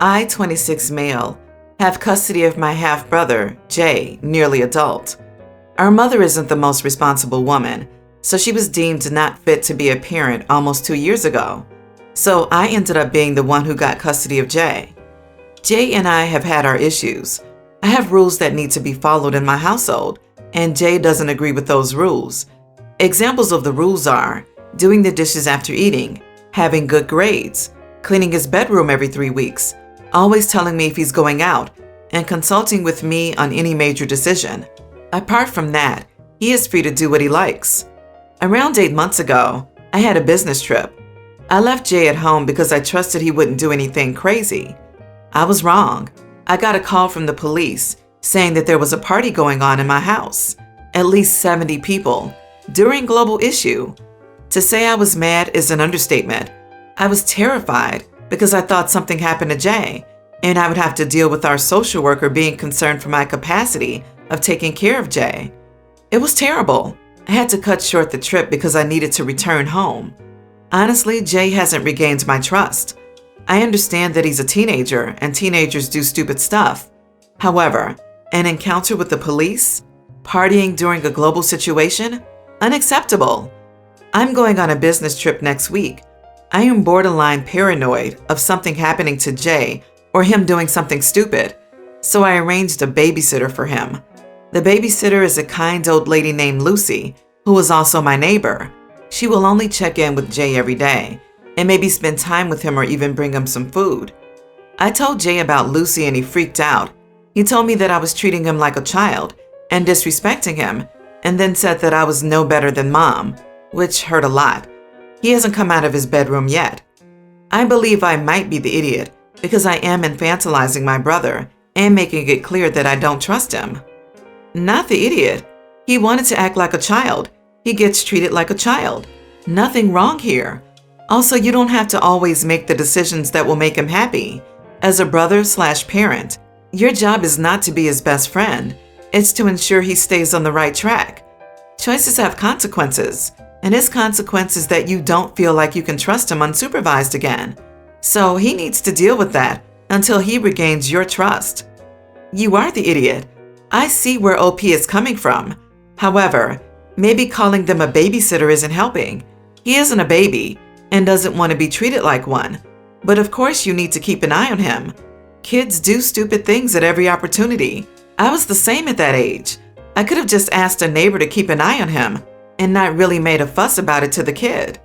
I, 26 male, have custody of my half-brother, Jay, nearly adult. Our mother isn't the most responsible woman, so she was deemed not fit to be a parent almost 2 years ago. So I ended up being the one who got custody of Jay. Jay and I have had our issues. I have rules that need to be followed in my household, and Jay doesn't agree with those rules. Examples of the rules are doing the dishes after eating, having good grades, cleaning his bedroom every 3 weeks, always telling me if he's going out, and consulting with me on any major decision. Apart from that, he is free to do what he likes. Around 8 months ago, I had a business trip. I left Jay at home because I trusted he wouldn't do anything crazy. I was wrong. I got a call from the police saying that there was a party going on in my house. At least 70 people, during Global Issue. To say I was mad is an understatement. I was terrified because I thought something happened to Jay, and I would have to deal with our social worker being concerned for my capacity of taking care of Jay. It was terrible. I had to cut short the trip because I needed to return home. Honestly, Jay hasn't regained my trust. I understand that he's a teenager and teenagers do stupid stuff. However, an encounter with the police, partying during a global situation, unacceptable. I'm going on a business trip next week. I am borderline paranoid of something happening to Jay or him doing something stupid, so I arranged a babysitter for him. The babysitter is a kind old lady named Lucy, who is also my neighbor. She will only check in with Jay every day and maybe spend time with him or even bring him some food. I told Jay about Lucy and he freaked out. He told me that I was treating him like a child and disrespecting him, and then said that I was no better than Mom, which hurt a lot. He hasn't come out of his bedroom yet. I believe I might be the idiot because I am infantilizing my brother and making it clear that I don't trust him. Not the idiot. He wanted to act like a child. He gets treated like a child. Nothing wrong here. Also, you don't have to always make the decisions that will make him happy. As a brother/parent, your job is not to be his best friend. It's to ensure he stays on the right track. Choices have consequences, and his consequence is that you don't feel like you can trust him unsupervised again. So he needs to deal with that until he regains your trust. You are the idiot. I see where OP is coming from. However, maybe calling them a babysitter isn't helping. He isn't a baby and doesn't want to be treated like one. But of course you need to keep an eye on him. Kids do stupid things at every opportunity. I was the same at that age. I could have just asked a neighbor to keep an eye on him and not really made a fuss about it to the kid.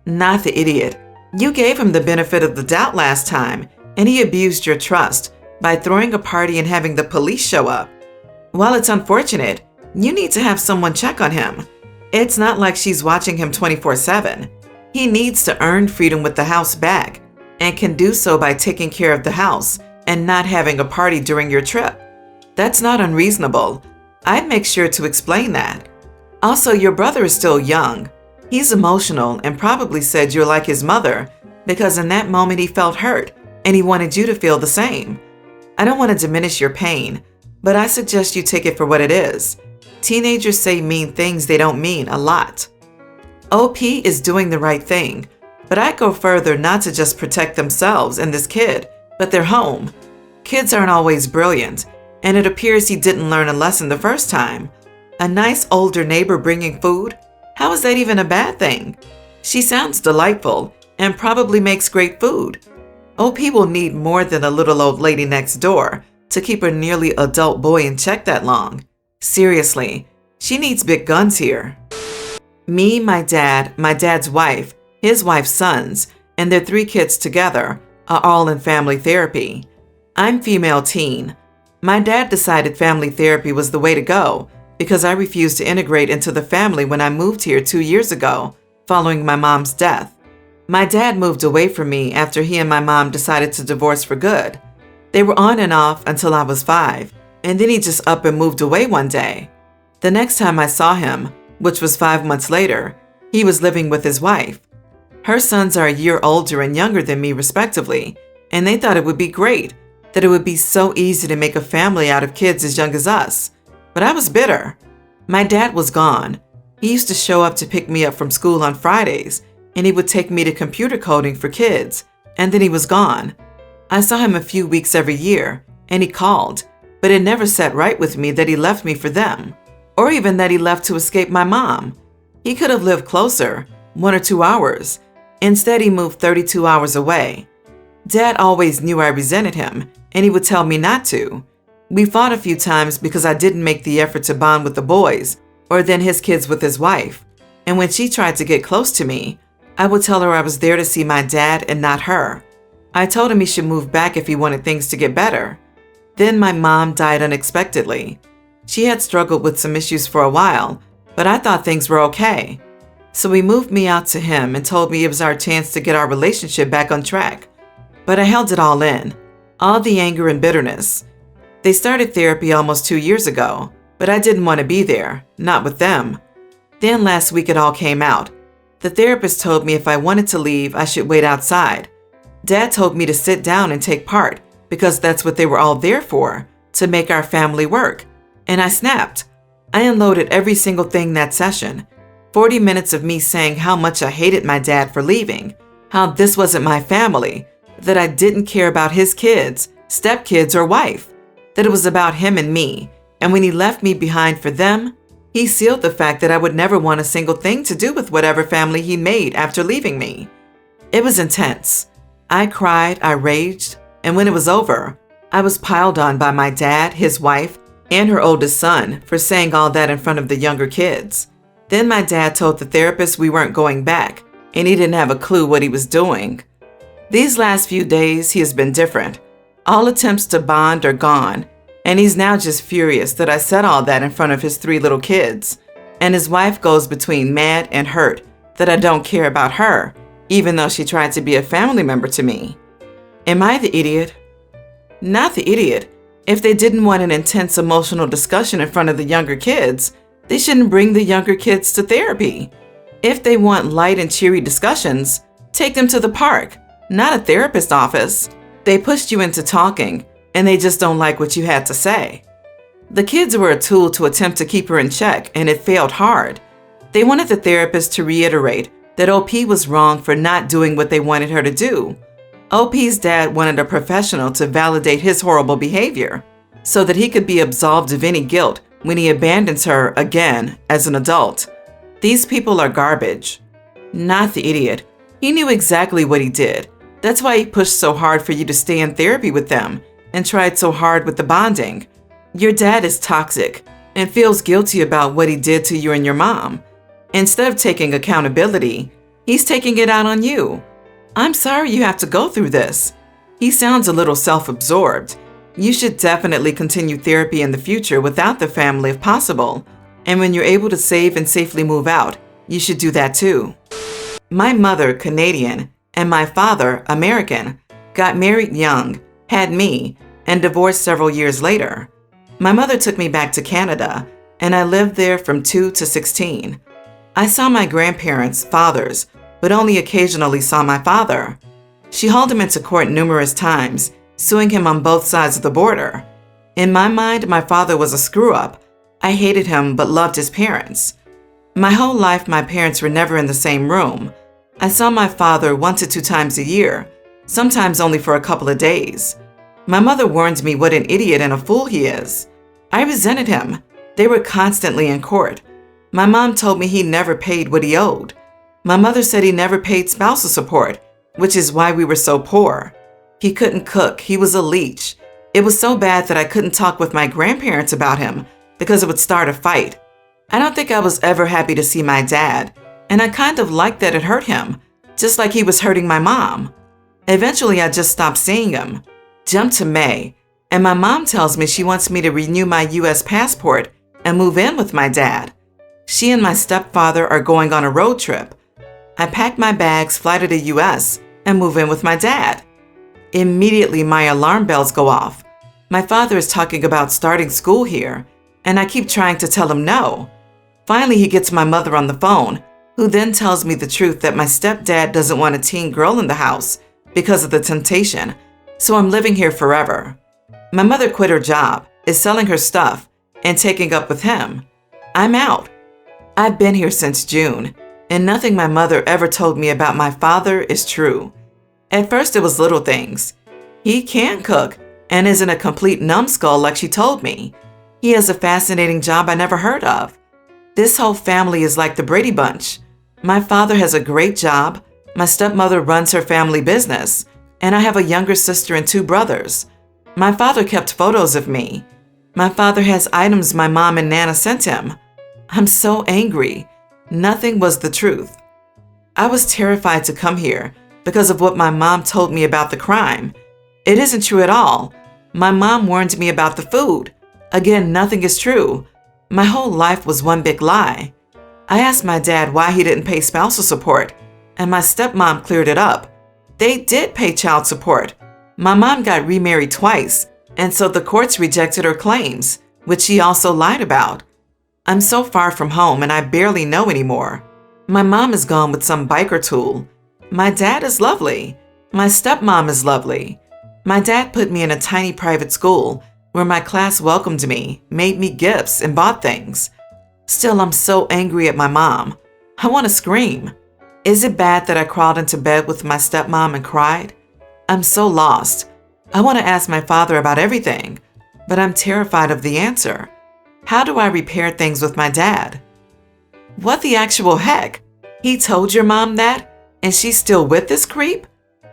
Not the idiot. You gave him the benefit of the doubt last time, and he abused your trust by throwing a party and having the police show up. While it's unfortunate, you need to have someone check on him. It's not like she's watching him 24/7. He needs to earn freedom with the house back and can do so by taking care of the house and not having a party during your trip. That's not unreasonable. I'd make sure to explain that. Also, your brother is still young. He's emotional and probably said you're like his mother because in that moment he felt hurt and he wanted you to feel the same. I don't want to diminish your pain, but I suggest you take it for what it is. Teenagers say mean things they don't mean a lot. OP is doing the right thing, but I go further not to just protect themselves and this kid, but their home. Kids aren't always brilliant, and it appears he didn't learn a lesson the first time. A nice older neighbor bringing food? How is that even a bad thing? She sounds delightful and probably makes great food. OP will need more than a little old lady next door to keep a nearly adult boy in check that long. Seriously, she needs big guns here. Me, my dad's wife, his wife's sons, and their 3 kids together are all in family therapy. I'm female teen. My dad decided family therapy was the way to go because I refused to integrate into the family when I moved here 2 years ago, following my mom's death. My dad moved away from me after he and my mom decided to divorce for good. They were on and off until I was 5, and then he just up and moved away one day. The next time I saw him, which was 5 months later, he was living with his wife. Her sons are a year older and younger than me respectively, and they thought it would be great, that it would be so easy to make a family out of kids as young as us. But I was bitter. My dad was gone. He used to show up to pick me up from school on Fridays, and he would take me to computer coding for kids, and then he was gone. I saw him a few weeks every year, and he called, but it never sat right with me that he left me for them, or even that he left to escape my mom. He could have lived closer, 1 or 2 hours. Instead, he moved 32 hours away. Dad always knew I resented him, and he would tell me not to. We fought a few times because I didn't make the effort to bond with the boys, or then his kids with his wife. And when she tried to get close to me, I would tell her I was there to see my dad and not her. I told him he should move back if he wanted things to get better. Then my mom died unexpectedly. She had struggled with some issues for a while, but I thought things were okay. So he moved me out to him and told me it was our chance to get our relationship back on track. But I held it all in, all the anger and bitterness. They started therapy almost 2 years ago, but I didn't want to be there, not with them. Then last week it all came out. The therapist told me if I wanted to leave, I should wait outside. Dad told me to sit down and take part because that's what they were all there for, to make our family work. And I snapped. I unloaded every single thing that session. 40 minutes of me saying how much I hated my dad for leaving, how this wasn't my family, that I didn't care about his kids, stepkids, or wife, that it was about him and me. And when he left me behind for them, he sealed the fact that I would never want a single thing to do with whatever family he made after leaving me. It was intense. I cried, I raged, and when it was over, I was piled on by my dad, his wife, and her oldest son for saying all that in front of the younger kids. Then my dad told the therapist we weren't going back, and he didn't have a clue what he was doing. These last few days, he has been different. All attempts to bond are gone, and he's now just furious that I said all that in front of his 3 little kids. And his wife goes between mad and hurt that I don't care about her, even though she tried to be a family member to me. Am I the idiot? Not the idiot. If they didn't want an intense emotional discussion in front of the younger kids, they shouldn't bring the younger kids to therapy. If they want light and cheery discussions, take them to the park, not a therapist's office. They pushed you into talking, and they just don't like what you had to say. The kids were a tool to attempt to keep her in check, and it failed hard. They wanted the therapist to reiterate that OP was wrong for not doing what they wanted her to do. OP's dad wanted a professional to validate his horrible behavior so that he could be absolved of any guilt when he abandons her again as an adult. These people are garbage. Not the idiot. He knew exactly what he did. That's why he pushed so hard for you to stay in therapy with them and tried so hard with the bonding. Your dad is toxic and feels guilty about what he did to you and your mom. Instead of taking accountability, he's taking it out on you. I'm sorry you have to go through this. He sounds a little self-absorbed. You should definitely continue therapy in the future without the family if possible. And when you're able to save and safely move out, you should do that too. My mother, Canadian, and my father, American, got married young, had me, and divorced several years later. My mother took me back to Canada, and I lived there from 2 to 16. I saw my grandparents, fathers, but only occasionally saw my father. She hauled him into court numerous times, suing him on both sides of the border. In my mind, my father was a screw-up. I hated him but loved his parents. My whole life, my parents were never in the same room. I saw my father 1 to 2 times a year, sometimes only for a couple of days. My mother warned me what an idiot and a fool he is. I resented him. They were constantly in court. My mom told me he never paid what he owed. My mother said he never paid spousal support, which is why we were so poor. He couldn't cook. He was a leech. It was so bad that I couldn't talk with my grandparents about him because it would start a fight. I don't think I was ever happy to see my dad, and I kind of liked that it hurt him, just like he was hurting my mom. Eventually, I just stopped seeing him. Jump to May, and my mom tells me she wants me to renew my U.S. passport and move in with my dad. She and my stepfather are going on a road trip. I pack my bags, fly to the U.S., and move in with my dad. Immediately, my alarm bells go off. My father is talking about starting school here, and I keep trying to tell him no. Finally, he gets my mother on the phone, who then tells me the truth that my stepdad doesn't want a teen girl in the house because of the temptation, so I'm living here forever. My mother quit her job, is selling her stuff, and taking up with him. I'm out. I've been here since June, and nothing my mother ever told me about my father is true. At first, it was little things. He can cook and isn't a complete numbskull like she told me. He has a fascinating job I never heard of. This whole family is like the Brady Bunch. My father has a great job, my stepmother runs her family business, and I have a younger sister and 2 brothers. My father kept photos of me. My father has items my mom and Nana sent him. I'm so angry. Nothing was the truth. I was terrified to come here because of what my mom told me about the crime. It isn't true at all. My mom warned me about the food. Again, nothing is true. My whole life was one big lie. I asked my dad why he didn't pay spousal support, and my stepmom cleared it up. They did pay child support. My mom got remarried twice, and so the courts rejected her claims, which she also lied about. I'm so far from home and I barely know anymore. My mom is gone with some biker tool. My dad is lovely. My stepmom is lovely. My dad put me in a tiny private school where my class welcomed me, made me gifts, and bought things. Still, I'm so angry at my mom. I want to scream. Is it bad that I crawled into bed with my stepmom and cried? I'm so lost. I want to ask my father about everything, but I'm terrified of the answer. How do I repair things with my dad? What the actual heck? He told your mom that, and she's still with this creep?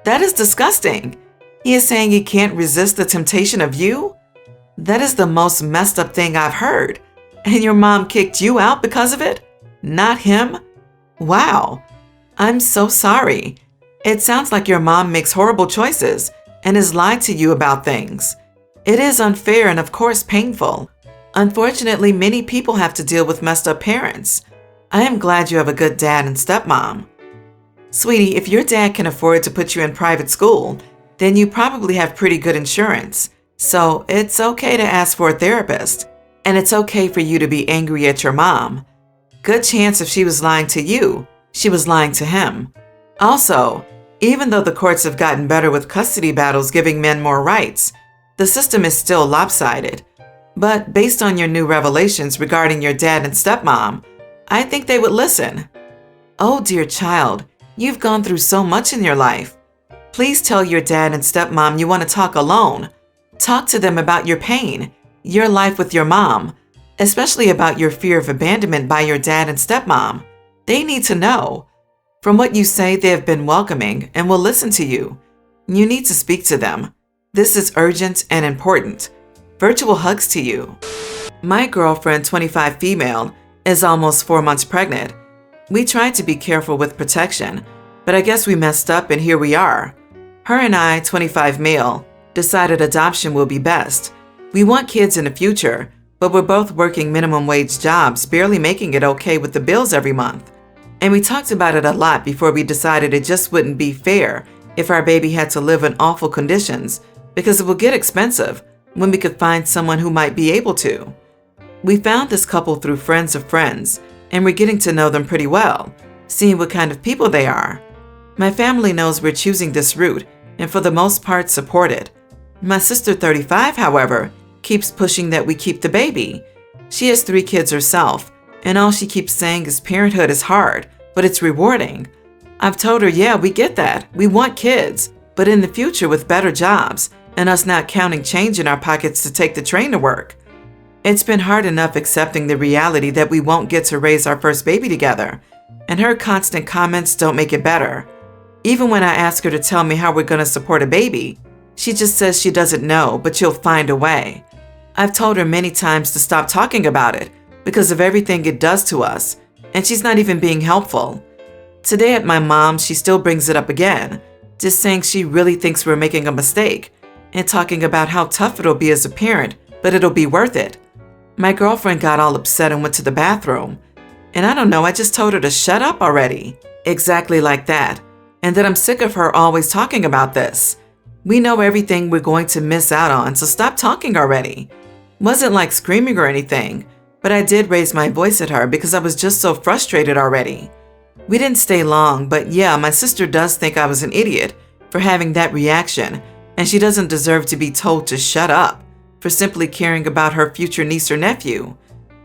That is disgusting. He is saying he can't resist the temptation of you? That is the most messed up thing I've heard. And your mom kicked you out because of it? Not him? Wow. I'm so sorry. It sounds like your mom makes horrible choices and has lied to you about things. It is unfair and of course painful. Unfortunately, many people have to deal with messed up parents. I am glad you have a good dad and stepmom. Sweetie, if your dad can afford to put you in private school, then you probably have pretty good insurance. So it's okay to ask for a therapist. And it's okay for you to be angry at your mom. Good chance if she was lying to you, she was lying to him. Also, even though the courts have gotten better with custody battles giving men more rights, the system is still lopsided. But based on your new revelations regarding your dad and stepmom, I think they would listen. Oh dear child, you've gone through so much in your life. Please tell your dad and stepmom you want to talk alone. Talk to them about your pain, your life with your mom, especially about your fear of abandonment by your dad and stepmom. They need to know. From what you say, they have been welcoming and will listen to you. You need to speak to them. This is urgent and important. Virtual hugs to you. My girlfriend, 25 female, is almost 4 months pregnant. We tried to be careful with protection, but I guess we messed up and here we are. Her and I, 25 male, decided adoption will be best. We want kids in the future, but we're both working minimum wage jobs, barely making it okay with the bills every month. And we talked about it a lot before we decided it just wouldn't be fair if our baby had to live in awful conditions, because it will get expensive when we could find someone who might be able to. We found this couple through friends of friends, and we're getting to know them pretty well, seeing what kind of people they are. My family knows we're choosing this route, and for the most part support it. My sister, 35, however, keeps pushing that we keep the baby. She has 3 kids herself, and all she keeps saying is parenthood is hard, but it's rewarding. I've told her, yeah, we get that. We want kids, but in the future with better jobs and us not counting change in our pockets to take the train to work. It's been hard enough accepting the reality that we won't get to raise our first baby together, and her constant comments don't make it better. Even when I ask her to tell me how we're going to support a baby, she just says she doesn't know, but she'll find a way. I've told her many times to stop talking about it because of everything it does to us, and she's not even being helpful. Today at my mom's, she still brings it up again, just saying she really thinks we're making a mistake, and talking about how tough it'll be as a parent, but it'll be worth it. My girlfriend got all upset and went to the bathroom. And I don't know, I just told her to shut up already. Exactly like that. And that I'm sick of her always talking about this. We know everything we're going to miss out on, so stop talking already. Wasn't like screaming or anything, but I did raise my voice at her because I was just so frustrated already. We didn't stay long, but yeah, my sister does think I was an idiot for having that reaction, and she doesn't deserve to be told to shut up for simply caring about her future niece or nephew.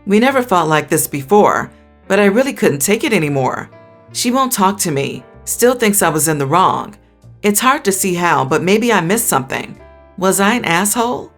We never fought like this before, but I really couldn't take it anymore. She won't talk to me, still thinks I was in the wrong. It's hard to see how, but maybe I missed something. Was I an asshole?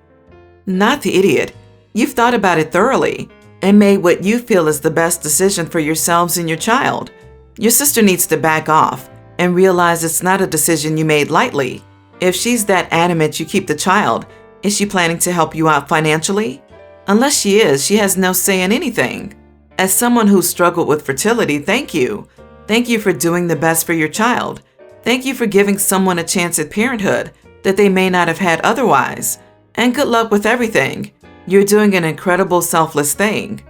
Not the idiot. You've thought about it thoroughly and made what you feel is the best decision for yourselves and your child. Your sister needs to back off and realize it's not a decision you made lightly. If she's that adamant you keep the child, is she planning to help you out financially? Unless she is, she has no say in anything. As someone who's struggled with fertility, thank you. Thank you for doing the best for your child. Thank you for giving someone a chance at parenthood that they may not have had otherwise. And good luck with everything. You're doing an incredible, selfless thing.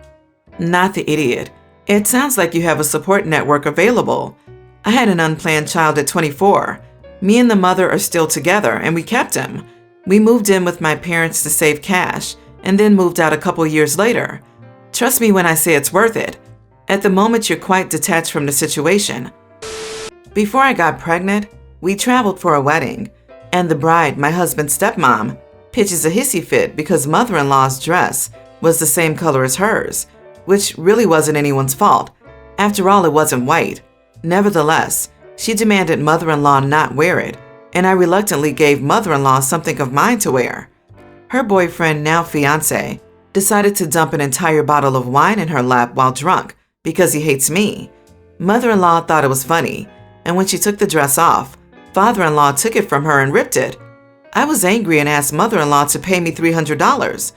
Not the idiot. It sounds like you have a support network available. I had an unplanned child at 24. Me and the mother are still together, and we kept him. We moved in with my parents to save cash, and then moved out a couple years later. Trust me when I say it's worth it. At the moment, you're quite detached from the situation. Before I got pregnant, we traveled for a wedding, and the bride, my husband's stepmom, pitches a hissy fit because mother-in-law's dress was the same color as hers, which really wasn't anyone's fault. After all, it wasn't white. Nevertheless, she demanded mother-in-law not wear it, and I reluctantly gave mother-in-law something of mine to wear. Her boyfriend, now fiancé, decided to dump an entire bottle of wine in her lap while drunk because he hates me. Mother-in-law thought it was funny, and when she took the dress off, father-in-law took it from her and ripped it. I was angry and asked mother-in-law to pay me $300.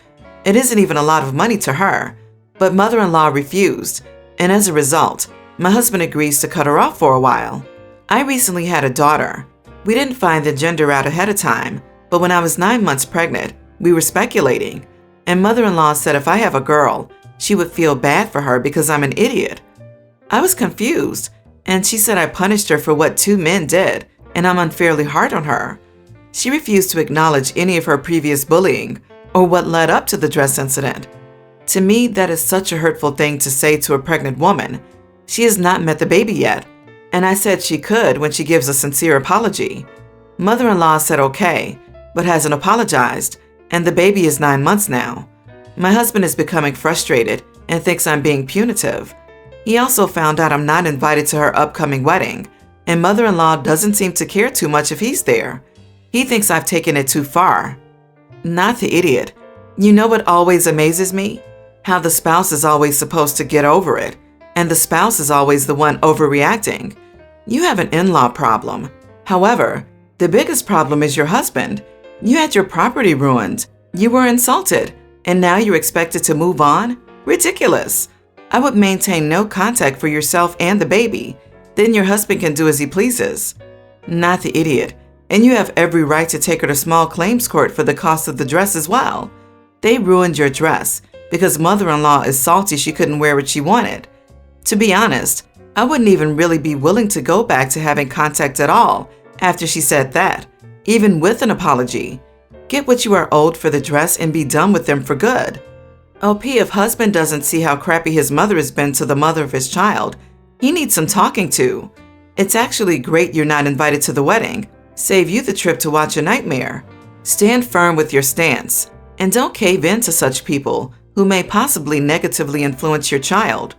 It isn't even a lot of money to her, but mother-in-law refused, and as a result, my husband agrees to cut her off for a while. I recently had a daughter. We didn't find the gender out ahead of time, but when I was 9 months pregnant, we were speculating, and mother-in-law said if I have a girl, she would feel bad for her because I'm an idiot. I was confused, and she said I punished her for what 2 men did, and I'm unfairly hard on her. She refused to acknowledge any of her previous bullying or what led up to the dress incident. To me, that is such a hurtful thing to say to a pregnant woman. She has not met the baby yet, and I said she could when she gives a sincere apology. Mother-in-law said okay, but hasn't apologized, and the baby is 9 months now. My husband is becoming frustrated and thinks I'm being punitive. He also found out I'm not invited to her upcoming wedding, and mother-in-law doesn't seem to care too much if he's there. He thinks I've taken it too far. Not the idiot. You know what always amazes me? How the spouse is always supposed to get over it, and the spouse is always the one overreacting. You have an in-law problem. However, the biggest problem is your husband. You had your property ruined. You were insulted, and now you're expected to move on? Ridiculous. I would maintain no contact for yourself and the baby. Then your husband can do as he pleases. Not the idiot. And you have every right to take her to small claims court for the cost of the dress as well. They ruined your dress because mother-in-law is salty she couldn't wear what she wanted. To be honest, I wouldn't even really be willing to go back to having contact at all after she said that, even with an apology. Get what you are owed for the dress and be done with them for good. OP, if husband doesn't see how crappy his mother has been to the mother of his child, he needs some talking to. It's actually great you're not invited to the wedding. Save you the trip to watch a nightmare. Stand firm with your stance, and don't cave in to such people who may possibly negatively influence your child.